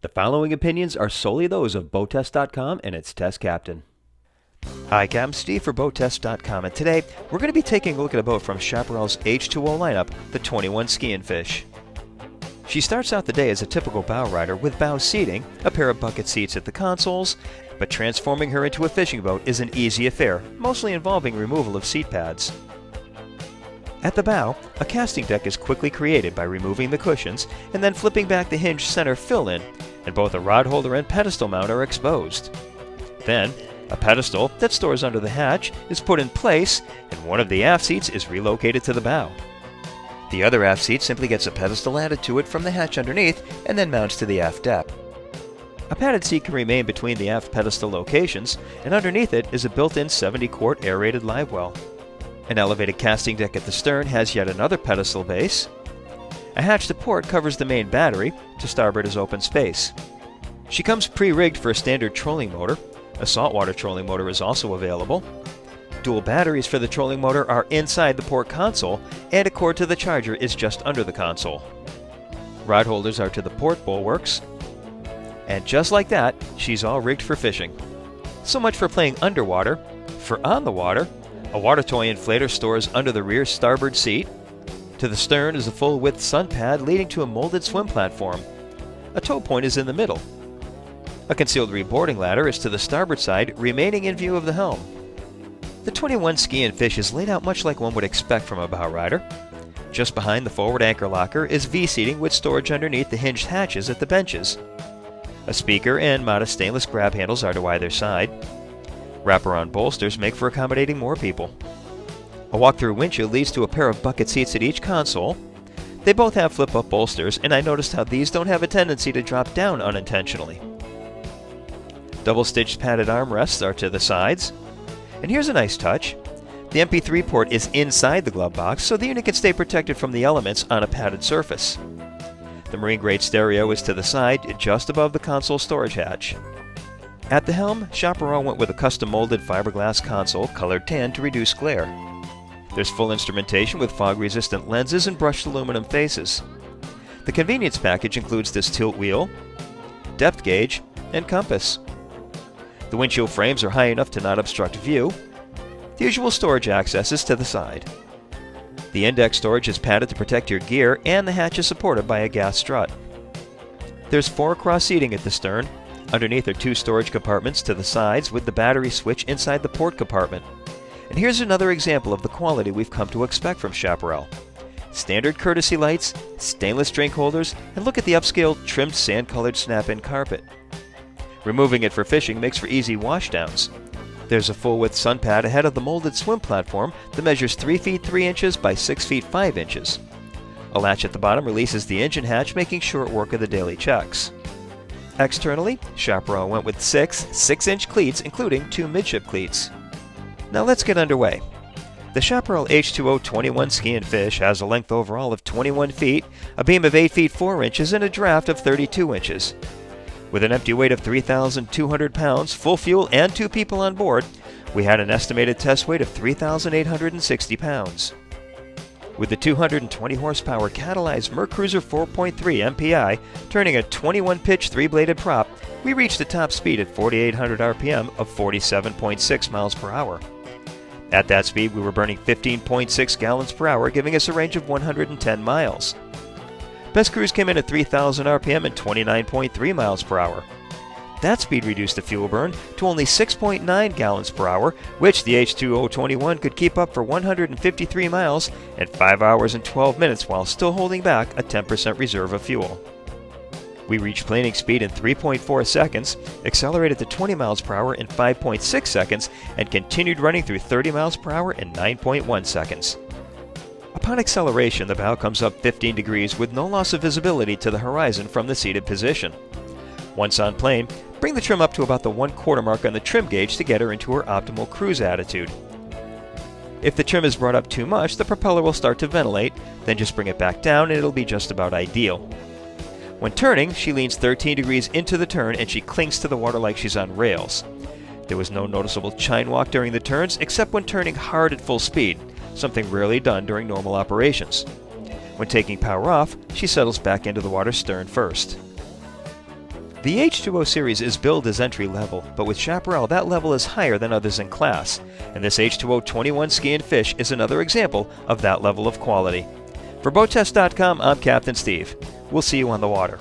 The following opinions are solely those of BoatTest.com and its test captain. Hi, I'm Steve for BoatTest.com, and today we're going to be taking a look at a boat from Chaparral's H2O lineup, the 21 Ski and Fish. She starts out the day as a typical bow rider with bow seating, a pair of bucket seats at the consoles, but transforming her into a fishing boat is an easy affair, mostly involving removal of seat pads. At the bow, a casting deck is quickly created by removing the cushions and then flipping back the hinge center fill-in, and both a rod holder and pedestal mount are exposed. Then, a pedestal that stores under the hatch is put in place, and one of the aft seats is relocated to the bow. The other aft seat simply gets a pedestal added to it from the hatch underneath and then mounts to the aft deck. A padded seat can remain between the aft pedestal locations, and underneath it is a built-in 70-quart aerated live well. An elevated casting deck at the stern has yet another pedestal base. A hatch to port covers the main battery, to starboard is open space. She comes pre-rigged for a standard trolling motor. A saltwater trolling motor is also available. Dual batteries for the trolling motor are inside the port console, and a cord to the charger is just under the console. Rod holders are to the port bulwarks. And just like that, she's all rigged for fishing. So much for playing underwater. For on the water, a water toy inflator stores under the rear starboard seat. To the stern is a full-width sun pad leading to a molded swim platform. A tow point is in the middle. A concealed reboarding ladder is to the starboard side, remaining in view of the helm. The 21 Ski and Fish is laid out much like one would expect from a bow rider. Just behind the forward anchor locker is V-seating with storage underneath the hinged hatches at the benches. A speaker and modest stainless grab handles are to either side. Wraparound bolsters make for accommodating more people. A walk-through windshield leads to a pair of bucket seats at each console. They both have flip-up bolsters, and I noticed how these don't have a tendency to drop down unintentionally. Double-stitched padded armrests are to the sides. And here's a nice touch. The MP3 port is inside the glove box, so the unit can stay protected from the elements on a padded surface. The marine-grade stereo is to the side, just above the console storage hatch. At the helm, Chaparral went with a custom-molded fiberglass console, colored tan to reduce glare. There's full instrumentation with fog-resistant lenses and brushed aluminum faces. The convenience package includes this tilt wheel, depth gauge, and compass. The windshield frames are high enough to not obstruct view. The usual storage access is to the side. The index storage is padded to protect your gear, and the hatch is supported by a gas strut. There's 4 cross seating at the stern. Underneath are 2 storage compartments to the sides with the battery switch inside the port compartment. And here's another example of the quality we've come to expect from Chaparral. Standard courtesy lights, stainless drink holders, and look at the upscale trimmed sand-colored snap-in carpet. Removing it for fishing makes for easy washdowns. There's a full-width sun pad ahead of the molded swim platform that measures 3 feet 3 inches by 6 feet 5 inches. A latch at the bottom releases the engine hatch, making short work of the daily checks. Externally, Chaparral went with 6 6-inch cleats, including 2 midship cleats. Now let's get underway. The Chaparral H2O 21 Ski and Fish has a length overall of 21 feet, a beam of 8 feet 4 inches, and a draft of 32 inches. With an empty weight of 3,200 pounds, full fuel, and 2 people on board, we had an estimated test weight of 3,860 pounds. With the 220 horsepower catalyzed Mercruiser 4.3 MPI turning a 21-pitch 3-bladed prop, we reached a top speed at 4,800 RPM of 47.6 miles per hour. At that speed, we were burning 15.6 gallons per hour, giving us a range of 110 miles. Best cruise came in at 3,000 RPM and 29.3 miles per hour. That speed reduced the fuel burn to only 6.9 gallons per hour, which the H2O 21 could keep up for 153 miles and 5 hours and 12 minutes while still holding back a 10% reserve of fuel. We reached planing speed in 3.4 seconds, accelerated to 20 miles per hour in 5.6 seconds, and continued running through 30 miles per hour in 9.1 seconds. Upon acceleration, the bow comes up 15 degrees with no loss of visibility to the horizon from the seated position. Once on plane, bring the trim up to about the 1/4 mark on the trim gauge to get her into her optimal cruise attitude. If the trim is brought up too much, the propeller will start to ventilate, then just bring it back down and it'll be just about ideal. When turning, she leans 13 degrees into the turn and she clings to the water like she's on rails. There was no noticeable chine walk during the turns except when turning hard at full speed, something rarely done during normal operations. When taking power off, she settles back into the water stern first. The H2O series is billed as entry level, but with Chaparral that level is higher than others in class, and this H2O 21 Ski and Fish is another example of that level of quality. For BoatTest.com, I'm Captain Steve. We'll see you on the water.